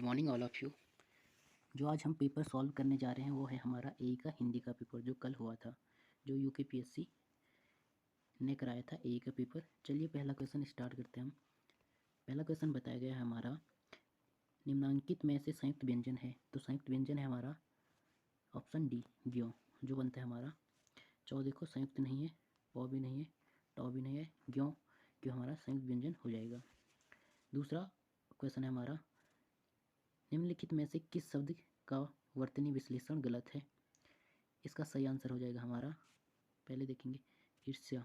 Good morning all of you. जो आज हम पेपर सॉल्व करने जा रहे हैं वो है हमारा ए का हिंदी का पेपर जो कल हुआ था, जो यूकेपीएससी ने कराया था ए का पेपर। चलिए पहला क्वेश्चन स्टार्ट करते हैं हम। पहला क्वेश्चन बताया गया है हमारा, निम्नांकित में से संयुक्त व्यंजन है। तो संयुक्त व्यंजन है हमारा ऑप्शन डी ज्यों, जो बनता है हमारा चौ। देखो संयुक्त नहीं है, पौ भी नहीं है, टौ भी नहीं है, ज्यों क्यों हमारा संयुक्त व्यंजन हो जाएगा। दूसरा क्वेश्चन है हमारा, निम्नलिखित में से किस शब्द का वर्तनी विश्लेषण गलत है। इसका सही आंसर हो जाएगा हमारा, पहले देखेंगे ईर्ष्या,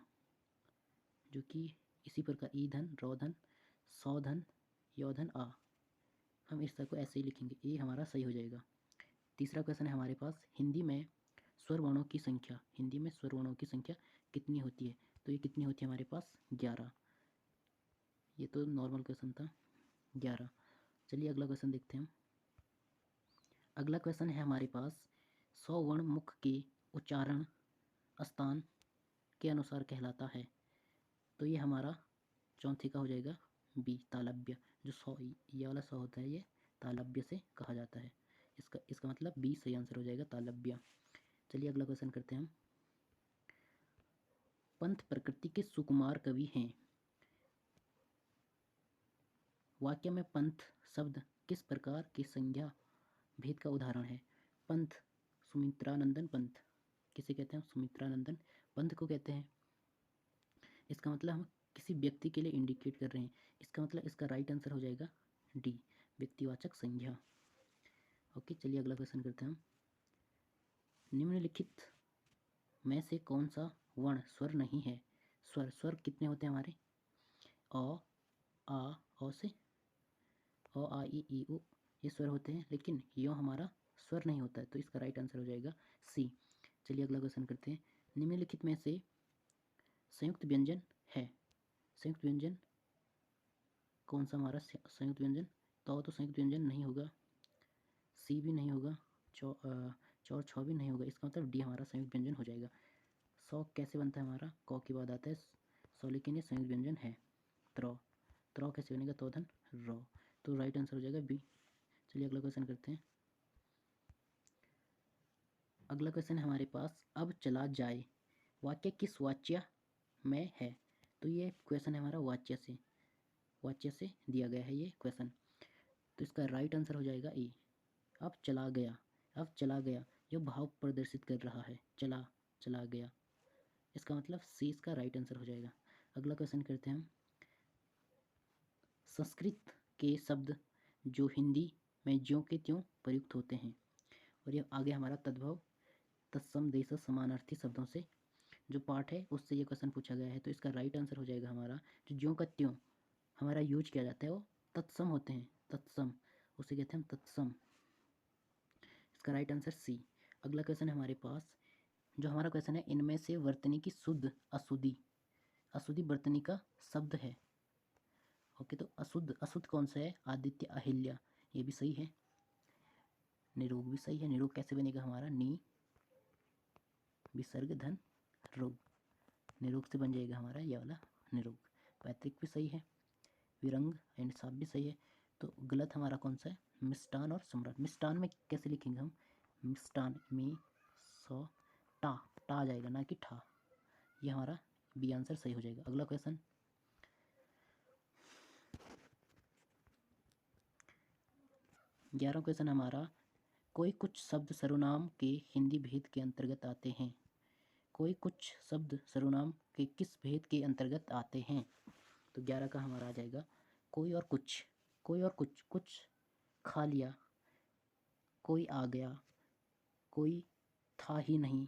जो कि इसी प्रकार ईधन, रोधन, सौधन, योधन आ, हम ईर्ष्या को ऐसे ही लिखेंगे, ये हमारा सही हो जाएगा। तीसरा क्वेश्चन है हमारे पास, हिंदी में स्वर वर्णों की संख्या, हिंदी में स्वर वर्णों की संख्या कितनी होती है। तो ये कितनी होती है हमारे पास 11। ये तो नॉर्मल क्वेश्चन था 11। चलिए अगला क्वेश्चन देखते हैं हम। अगला क्वेश्चन है हमारे पास, 100 वर्ण मुख के उच्चारण स्थान के अनुसार कहलाता है। तो ये हमारा चौथे का हो जाएगा बी तालव्य। जो 100 ये वाला 100 होता है ये तालव्य से कहा जाता है। इसका मतलब बी सही आंसर हो जाएगा, तालव्य। चलिए अगला क्वेश्चन करते हैं हम। पंथ प्रकृति के सुकुमार कवि हैं। वाक्य में पंथ शब्द किस प्रकार की संज्ञा भेद का उदाहरण है। पंथ, सुमित्रानंदन पंथ किसे कहते हैं, सुमित्रानंदन पंथ को कहते हैं। इसका मतलब हम किसी व्यक्ति के लिए इंडिकेट कर रहे हैं। इसका मतलब इसका राइट आंसर हो जाएगा डी व्यक्तिवाचक संज्ञा। ओके चलिए अगला क्वेश्चन करते हैं हम। निम्नलिखित में से कौन सा वर्ण स्वर नहीं है। स्वर कितने होते हैं हमारे, अ आ औ से अ आ ई उ, ये स्वर होते हैं, लेकिन यो हमारा स्वर नहीं होता है। तो इसका राइट आंसर हो जाएगा सी। चलिए अगला क्वेश्चन करते हैं। निम्नलिखित में से संयुक्त व्यंजन है। संयुक्त व्यंजन कौन सा हमारा संयुक्त व्यंजन, तो संयुक्त व्यंजन नहीं होगा, सी भी नहीं होगा, चौर छौ भी नहीं होगा। इसका मतलब डी हमारा संयुक्त व्यंजन हो जाएगा। 100 कैसे बनता है हमारा, क के बाद आता है 100, लेकिन ये संयुक्त व्यंजन है। त्रौ कैसे बनेगा, तोधन रौ। तो राइट आंसर हो जाएगा बी। चलिए अगला क्वेश्चन करते हैं। अगला क्वेश्चन है हमारे पास, अब चला जाए वाक्य किस वाच्य में है। तो ये क्वेश्चन है हमारा वाच्य से दिया गया है ये क्वेश्चन। तो इसका राइट आंसर हो जाएगा ए, अब चला गया जो भाव प्रदर्शित कर रहा है, चला गया। इसका मतलब सी इसका राइट आंसर हो जाएगा। अगला क्वेश्चन करते हैं हम। संस्कृत के शब्द जो हिंदी में ज्यों के त्यों प्रयुक्त होते हैं। और ये आगे हमारा तद्भव तत्सम देश समानार्थी शब्दों से जो पार्ट है उससे ये क्वेश्चन पूछा गया है। तो इसका राइट आंसर हो जाएगा हमारा, जो ज्यों का त्यों हमारा यूज किया जाता है वो तत्सम होते हैं, तत्सम उसे कहते हैं हम तत्सम। इसका राइट आंसर सी। अगला क्वेश्चन है हमारे पास, जो हमारा क्वेश्चन है, इनमें से वर्तनी की शुद्ध अशुद्धि वर्तनी का शब्द है। ओके तो अशुद्ध कौन सा है, आदित्य अहिल्या, ये भी सही है। निरोग भी सही है। निरोग कैसे बनेगा हमारा, नी विसर्ग धन रोग, निरोग से बन जाएगा हमारा ये वाला निरोग। पैतृक भी सही है। विरंग एंड साप भी सही है। तो गलत हमारा कौन सा है, मिष्टान और सम्राट। मिष्टान में कैसे लिखेंगे हम, मिष्टान में सौ टा आ जाएगा ना कि ठा। ये हमारा बी आंसर सही हो जाएगा। अगला क्वेश्चन, 11वां क्वेश्चन हमारा, कोई कुछ शब्द सर्वनाम के हिंदी भेद के अंतर्गत आते हैं। कोई कुछ शब्द सर्वनाम के किस भेद के अंतर्गत आते हैं। तो 11 का हमारा आ जाएगा कोई और कुछ, कुछ खा लिया, कोई आ गया, कोई था ही नहीं।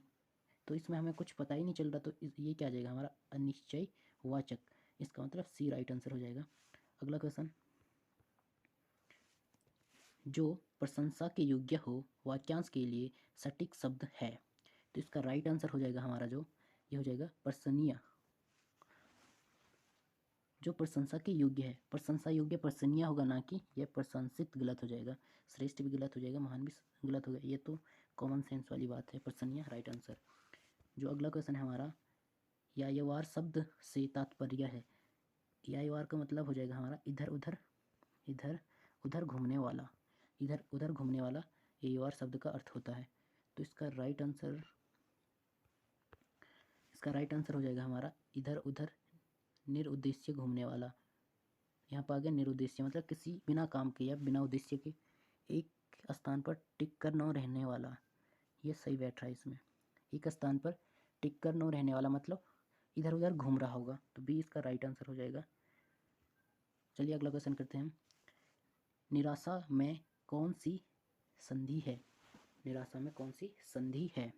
तो इसमें हमें कुछ पता ही नहीं चल रहा, तो ये क्या आ जाएगा हमारा अनिश्चय वाचक। इसका मतलब सी राइट आंसर हो जाएगा। अगला क्वेश्चन, जो प्रशंसा के योग्य हो वाक्यांश के लिए सटीक शब्द है। तो इसका राइट आंसर हो जाएगा हमारा, जो ये हो जाएगा प्रशंसनीय। जो प्रशंसा के योग्य है, प्रशंसा योग्य प्रशंसनीय होगा, ना कि यह प्रशंसित, गलत हो जाएगा। श्रेष्ठ भी गलत हो जाएगा, महान भी गलत हो गया। ये तो कॉमन सेंस वाली बात है, प्रशंसनीय राइट आंसर। जो अगला क्वेश्चन है हमारा, यायवार शब्द से तात्पर्य है। यायवार का मतलब हो जाएगा हमारा इधर उधर घूमने वाला। इधर उधर घूमने वाला एओआर शब्द का अर्थ होता है। तो इसका राइट आंसर हो जाएगा हमारा इधर उधर निरुद्देश्य घूमने वाला। यहाँ पर आ गया निरुद्देश्य, मतलब किसी बिना काम के या बिना उद्देश्य के एक स्थान पर टिक कर न रहने वाला। ये सही बैठ रहा है इसमें। एक स्थान पर टिक कर न रहने वाला मतलब इधर उधर घूम रहा होगा, तो बी इसका राइट आंसर हो जाएगा। चलिए अगला क्वेश्चन करते हैं। निराशा में कौन सी संधि है? निराशा में कौन सी संधि है?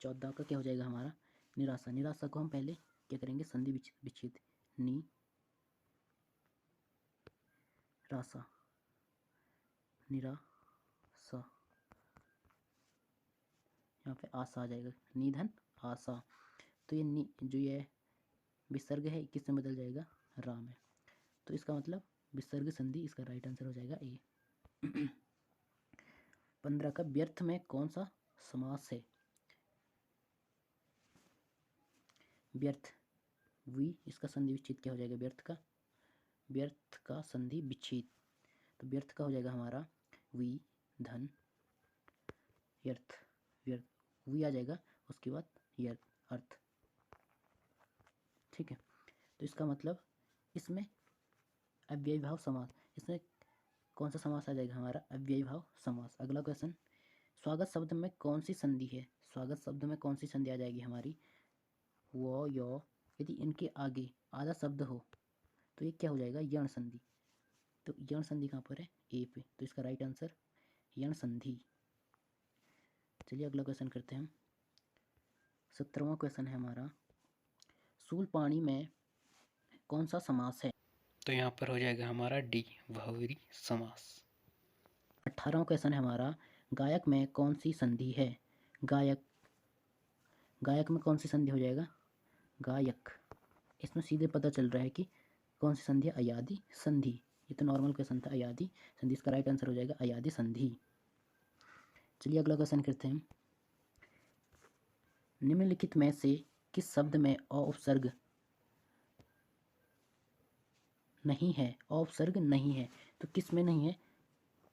14 का क्या हो जाएगा हमारा? निराशा। निराशा को हम पहले क्या करेंगे? संधि विच्छेद। नी राशा, निराशा, यहाँ पे आशा आ जाएगा, निधन आशा। तो ये जो ये विसर्ग है किस में बदल जाएगा? रा में। तो इसका मतलब विसर्ग संधि इसका राइट आंसर हो जाएगा ए। 15 का व्यर्थ में कौन सा समास है? व्यर्थ, वी, इसका संधि विच्छेद क्या हो जाएगा? व्यर्थ का संधि विच्छेद। तो व्यर्थ का हो जाएगा हमारा वी धन व्यर्थ, वी आ जाएगा, उसके बाद अर्थ। ठीक है, तो इसका मतलब इसमें अव्ययी भाव समास, इसमें कौन सा समास आ जाएगा हमारा? अव्ययी भाव समास। अगला क्वेश्चन, स्वागत शब्द में कौन सी संधि है? स्वागत शब्द में कौन सी संधि आ जाएगी हमारी? वो यो, यदि इनके आगे आधा शब्द हो तो ये क्या हो जाएगा? यण संधि। तो यण संधि कहाँ पर है? ए पे। तो इसका राइट आंसर यण संधि। चलिए अगला क्वेश्चन करते हैं। 17वां क्वेश्चन है हमारा, शूलपाणी में कौन सा समास है? तो यहाँ पर हो जाएगा हमारा डी, बहुव्रीहि समास। 18वां क्वेश्चन है हमारा, गायक में कौन सी संधि है? गायक में कौन सी संधि हो जाएगा? गायक। इसमें सीधे पता चल रहा है कि कौन सी संधि है? अयादि संधि। ये तो नॉर्मल क्वेश्चन था, अयादि संधि। इसका राइट आंसर हो जाएगा अयादि संधि। चलिए अगला क्वेश्चन करते हैं। निम्नलिखित में से किस शब्द में अ उपसर्ग नहीं है? अ उपसर्ग नहीं है, तो किस में नहीं है?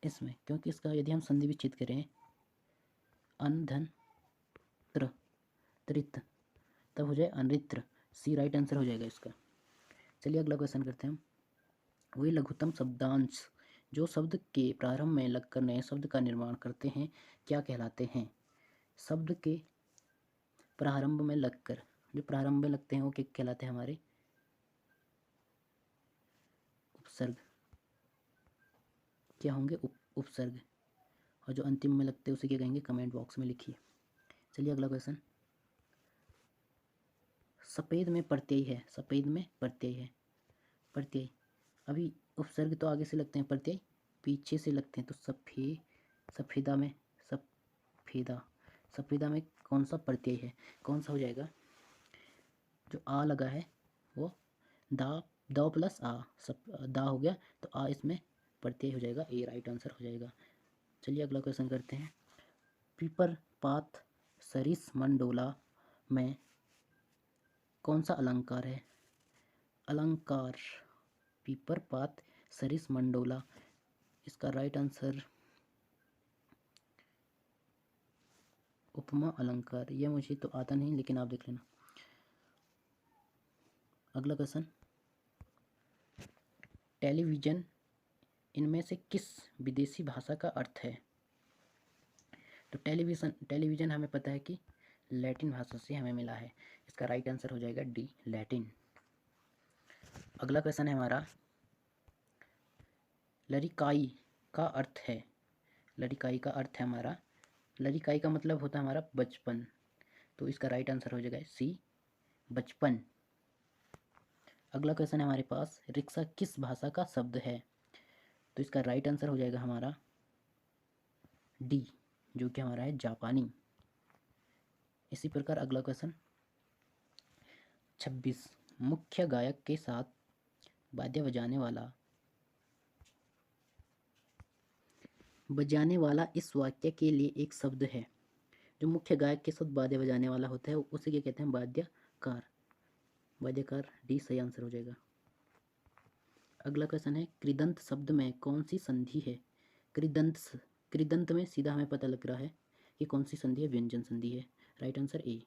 इसमें, क्योंकि इसका यदि हम संधि विच्छेद करें अन धन त्र त्रित, तब हो जाए अनृत्र। सी राइट आंसर हो जाएगा इसका। चलिए अगला क्वेश्चन करते हैं। वे लघुत्तम शब्दांश जो शब्द के प्रारंभ में लगकर नए शब्द का निर्माण करते हैं क्या कहलाते हैं? शब्द के प्रारंभ में लगकर, जो प्रारंभ में लगते हैं वो क्या कहलाते हैं हमारे? उपसर्ग। क्या होंगे? उपसर्ग। और जो अंतिम में लगते हैं उसे क्या कहेंगे? कमेंट बॉक्स में लिखिए। चलिए अगला क्वेश्चन, सफेद में प्रत्यय है, सफेद में प्रत्यय है, प्रत्यय। अभी उपसर्ग तो आगे से लगते हैं, प्रत्यय पीछे से लगते हैं। तो सफेदा में सफेदा में कौन सा प्रत्यय है? कौन सा हो जाएगा? जो आ लगा है वो द प्लस आ, दा हो गया, तो आ इसमें प्रत्यय हो जाएगा, ए राइट आंसर हो जाएगा। चलिए अगला क्वेश्चन करते हैं। पीपर पात सरिस मंडोला में कौन सा अलंकार है? अलंकार, पीपर पात सरिस मंडोला, इसका राइट आंसर उपमा अलंकार। यह मुझे तो आता नहीं, लेकिन आप देख लेना। अगला क्वेश्चन, टेलीविजन इनमें से किस विदेशी भाषा का अर्थ है? तो टेलीविजन हमें पता है कि लैटिन भाषा से हमें मिला है। इसका राइट आंसर हो जाएगा डी, लैटिन। अगला क्वेश्चन है हमारा, लरिकाई का अर्थ है? लरिकाई का अर्थ है हमारा, लरिकाई का मतलब होता है हमारा बचपन। तो इसका राइट आंसर हो जाएगा सी, बचपन। अगला क्वेश्चन है हमारे पास, रिक्शा किस भाषा का शब्द है? तो इसका राइट आंसर हो जाएगा हमारा डी, जो कि हमारा है जापानी। इसी प्रकार अगला क्वेश्चन 26, मुख्य गायक के साथ वाद्य बजाने वाला इस वाक्य के लिए एक शब्द है। जो मुख्य गायक के साथ वाद्य बजाने वाला होता है उसे क्या कहते हैं? वाद्यकार। वाद्यकार, डी सही आंसर हो जाएगा। अगला क्वेश्चन है, कृदंत शब्द में कौन सी संधि है? कृदंत कृदंत में सीधा हमें पता लग रहा है कि कौन सी संधि है, व्यंजन संधि है। Right answer A.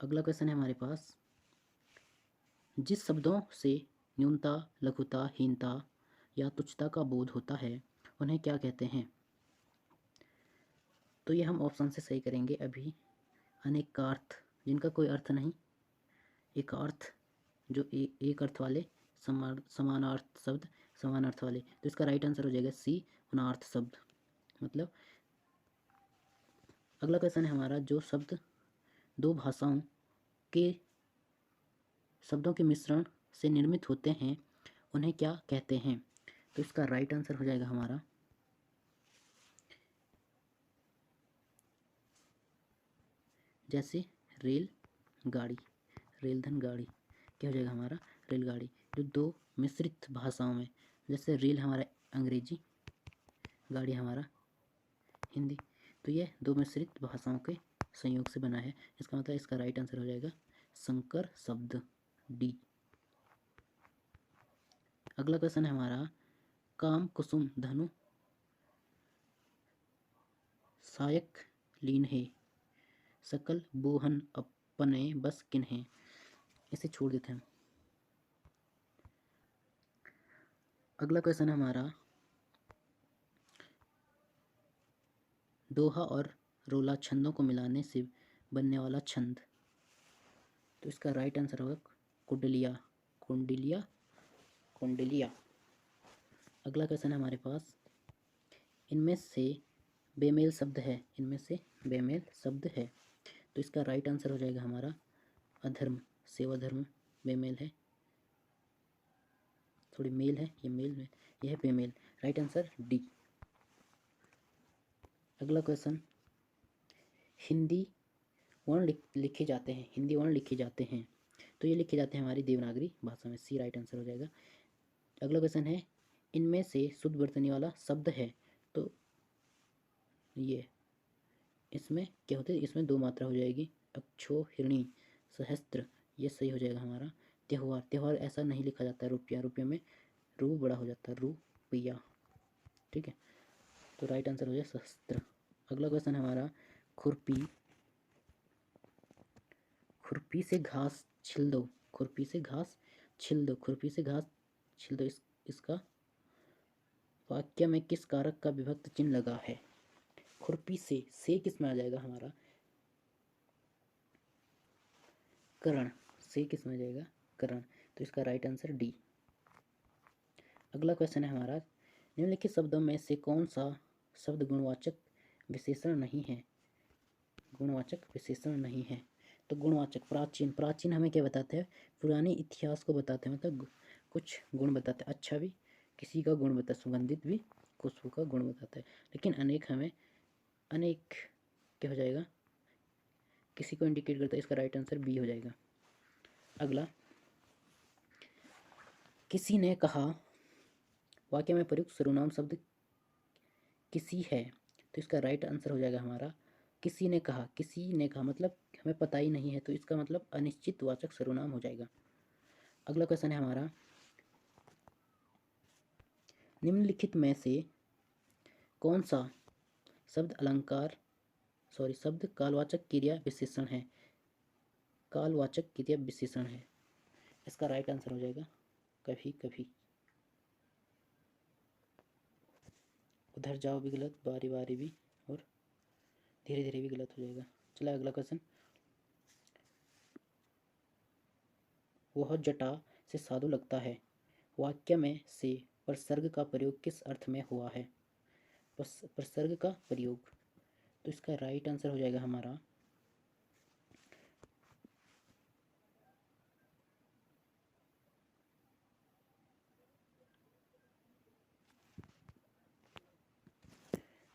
अगला क्वेश्चन है हमारे पास, जिस शब्दों से न्यूनता, लघुता, हीनता या तुच्छता का बोध होता है उन्हें क्या कहते हैं? तो ये हम ऑप्शन से सही करेंगे अभी। अनेकार्थ, जिनका कोई अर्थ नहीं। एकार्थ, जो एक अर्थ वाले। समानार्थ शब्द, समान अर्थ वाले। तो इसका राइट आंसर हो जाएगा सी, अनार्थ शब्द। मतलब अगला क्वेश्चन है हमारा, जो शब्द दो भाषाओं के शब्दों के मिश्रण से निर्मित होते हैं उन्हें क्या कहते हैं? तो इसका राइट आंसर हो जाएगा हमारा, जैसे रेल गाड़ी, रेलधन गाड़ी, क्या हो जाएगा हमारा? रेलगाड़ी। जो दो मिश्रित भाषाओं में, जैसे रेल हमारा अंग्रेजी, गाड़ी हमारा हिंदी, तो ये दो मिश्रित भाषाओं के संयोग से बना है। इसका मतलब इसका राइट आंसर हो जाएगा संकर शब्द, डी। अगला क्वेश्चन है हमारा, काम कुसुम धनु सायक लीन है, सकल बोहन अपने बस किन्हें। इसे छोड़ देते हैं। अगला क्वेश्चन है हमारा, दोहा और रोला छंदों को मिलाने से बनने वाला छंद। तो इसका राइट आंसर होगा कुंडलिया, कुंडलिया, कुंडलिया। अगला क्वेश्चन है हमारे पास, इनमें से बेमेल शब्द है, इनमें से बेमेल शब्द है। तो इसका राइट आंसर हो जाएगा हमारा अधर्म, सेवा धर्म बेमेल है, थोड़ी मेल है, ये मेल में, यह है बेमेल। Right answer D. अगला क्वेश्चन, हिंदी वर्ण लिखे जाते हैं, हिंदी वर्ण लिखे जाते हैं, तो ये लिखे जाते हैं हमारी देवनागरी भाषा में, सी राइट आंसर हो जाएगा। अगला क्वेश्चन है, इनमें से शुद्ध वर्तनी वाला शब्द है, तो ये इसमें क्या होता है, इसमें दो मात्रा हो जाएगी, अक्षोहिणी, सहस्त्र, ये सही हो जाएगा हमारा। त्योहार, त्योहार ऐसा नहीं लिखा जाता है, रुपया, रुपये में रू बड़ा हो जाता है, रुपया, ठीक है। तो राइट आंसर हो जाए सहस्त्र। अगला क्वेश्चन हमारा, खुरपी, खुरपी से घास छिल दो, खुरपी से घास छिल दो, खुरपी से घास छिल दो, इसका वाक्य में किस कारक का विभक्त चिन्ह लगा है? खुरपी से किस में आ जाएगा हमारा? करण, से किस में आ जाएगा? करण। तो इसका राइट आंसर डी। अगला क्वेश्चन है हमारा, निम्नलिखित शब्दों में से कौन सा शब्द गुणवाचक विशेषण नहीं है? गुणवाचक विशेषण नहीं है। तो गुणवाचक, प्राचीन, प्राचीन हमें क्या बताते हैं? पुराने इतिहास को बताते हैं, मतलब कुछ गुण बताते हैं, अच्छा भी किसी का गुण बताता है, सुगंधित भी खुशबू का गुण बताता है। लेकिन अनेक हमें, अनेक क्या हो जाएगा? किसी को इंडिकेट करता है, इसका राइट आंसर बी हो जाएगा। अगला, किसी ने कहा, वाक्य में प्रयुक्त सर्वनाम शब्द किसी है, तो इसका राइट आंसर हो जाएगा हमारा किसी ने कहा। किसी ने कहा मतलब हमें पता ही नहीं है, तो इसका मतलब अनिश्चित वाचक सर्वनाम हो जाएगा। अगला क्वेश्चन है हमारा, निम्नलिखित में से कौन सा शब्द अलंकार, शब्द कालवाचक क्रिया विशेषण है? कालवाचक क्रिया विशेषण है, इसका राइट आंसर हो जाएगा कभी कभी। उधर जाओ भी गलत, बारी बारी भी, और धीरे धीरे भी गलत हो जाएगा। चला अगला क्वेश्चन, वह जटा से साधु लगता है, वाक्य में से प्रसर्ग का प्रयोग किस अर्थ में हुआ है? प्रसर्ग का प्रयोग, तो इसका राइट आंसर हो जाएगा हमारा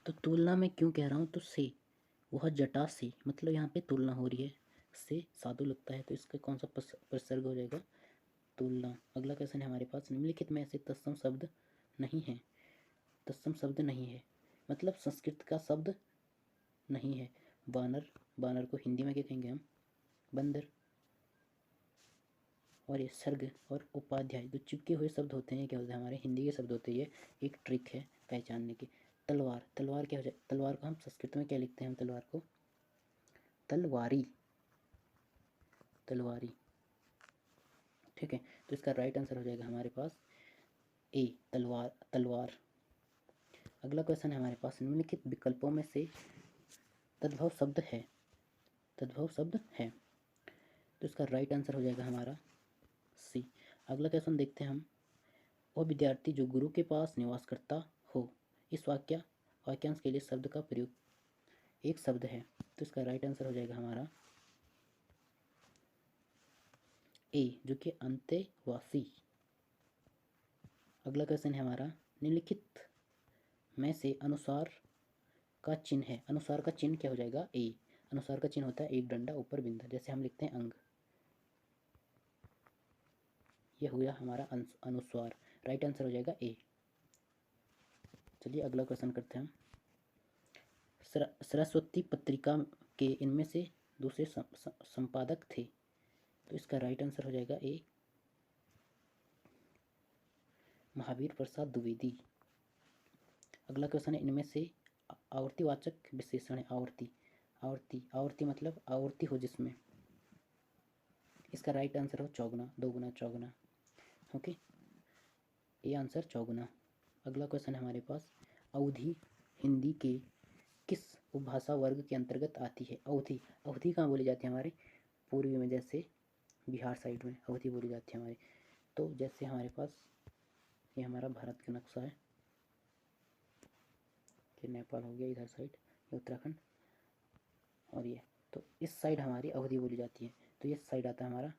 तो तुलना में क्यों कह रहा हूँ, तो से, वह जटा से, मतलब यहाँ पे तुलना हो रही है, से साधु लगता है, तो इसका कौन सा प्रसर्ग हो जाएगा? तुलना। अगला क्वेश्चन है हमारे पास, निम्नलिखित में से तत्सम शब्द नहीं है, तत्सम शब्द नहीं है मतलब संस्कृत का शब्द नहीं है। बानर, बानर को हिंदी में क्या कहेंगे हम? बंदर। और ये सर्ग और उपाध्याय जो चिपके हुए शब्द होते हैं, क्या होते हैं, हमारे हिंदी के शब्द होते हैं। ये एक ट्रिक है पहचानने की। तलवार, तलवार क्या हो जाए, तलवार को हम संस्कृत में क्या लिखते हैं, हम तलवार को तलवारी, तलवारी। ठीक है, तो इसका राइट आंसर हो जाएगा हमारे पास ए, तलवार, तलवार। अगला क्वेश्चन है हमारे पास, निम्नलिखित विकल्पों में से तद्भव शब्द है, तद्भव शब्द है, तो इसका राइट आंसर हो जाएगा हमारा सी। अगला क्वेश्चन देखते हैं हम, वह विद्यार्थी जो गुरु के पास निवास करता हो, इस वाक्यांश के लिए शब्द का प्रयोग एक शब्द है, तो इसका राइट आंसर हो जाएगा हमारा ए, जो कि अंतेवासी। अगला क्वेश्चन है हमारा, निम्नलिखित में से अनुसार का चिन्ह है, अनुसार का चिन्ह क्या हो जाएगा, ए। अनुसार का चिन्ह होता है एक डंडा ऊपर बिंदा, जैसे हम लिखते हैं अंग, यह हो गया हमारा अनुस्वार। राइट आंसर हो जाएगा ए। चलिए अगला क्वेश्चन करते हैं हम, सरस्वती पत्रिका के इनमें से दूसरे संपादक थे, तो इसका राइट आंसर हो जाएगा ए, महावीर प्रसाद द्विवेदी। अगला क्वेश्चन है, इनमें से आवर्तीवाचक विशेषण है, आवर्ती, आवर्ती, आवर्ती मतलब आवर्ती हो जिसमें, इसका राइट आंसर हो चौगुना, दोगुना, चौगुना। ओके, ये आंसर चौगुना। अगला क्वेश्चन है हमारे पास, अवधी हिंदी के किस उपभाषा वर्ग के अंतर्गत आती है, अवधी, अवधी कहाँ बोली जाती है, हमारे पूर्वी में, जैसे बिहार साइड में अवधी बोली जाती है हमारे। तो जैसे हमारे पास ये हमारा भारत का नक्शा है, ये नेपाल हो गया इधर साइड, ये उत्तराखंड, और ये, तो इस साइड हमारी अवधी बोली जाती है, तो ये साइड आता है हमारा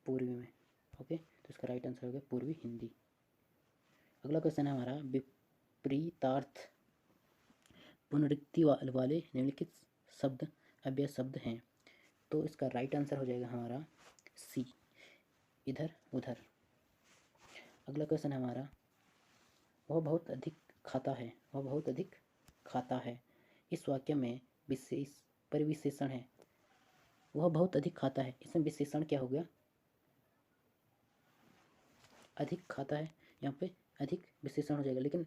पूर्वी में। ओके, तो इसका राइट आंसर हो गया पूर्वी हिंदी। अगला क्वेश्चन है हमारा, विपरीतार्थ पुनरुक्ति वाले निम्नलिखित शब्द अव्यय शब्द हैं, तो इसका राइट आंसर हो जाएगा हमारा सी, इधर उधर। अगला क्वेश्चन है हमारा, वह बहुत अधिक खाता है, वह बहुत अधिक खाता है, इस वाक्य में विशेष परिविशेषण है, वह बहुत अधिक खाता है, इसमें विशेषण क्या हो गया, अधिक खाता है, यहाँ पे अधिक विशेषण हो जाएगा, लेकिन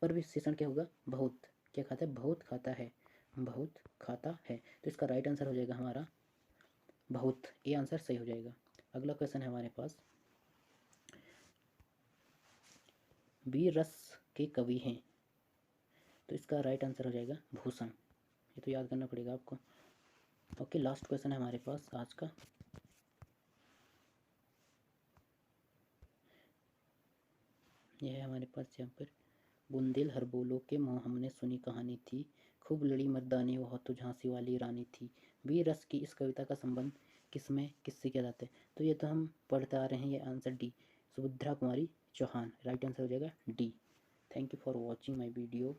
परिविशेषण क्या होगा, बहुत, क्या खाता है, बहुत खाता है, बहुत खाता है, तो इसका राइट आंसर हो जाएगा हमारा बहुत, ये आंसर सही हो जाएगा। अगला क्वेश्चन है हमारे पास, वीर रस के कवि हैं, तो इसका राइट आंसर हो जाएगा भूषण, ये तो याद करना पड़ेगा आपको। ओके, लास्ट क्वेश्चन है हमारे पास आज का, यह है हमारे पास यहाँ पर, बुंदेल हर बोलो के मुँह हमने सुनी कहानी थी, खूब लड़ी मर्दानी वह तो झांसी वाली रानी थी। वीर रस की इस कविता का संबंध किसमें किससे किया जाता है, तो ये तो हम पढ़ते आ रहे हैं, ये answer D, Subhadra Kumari Chauhan, right answer हो जाएगा D. Thank you for watching my video.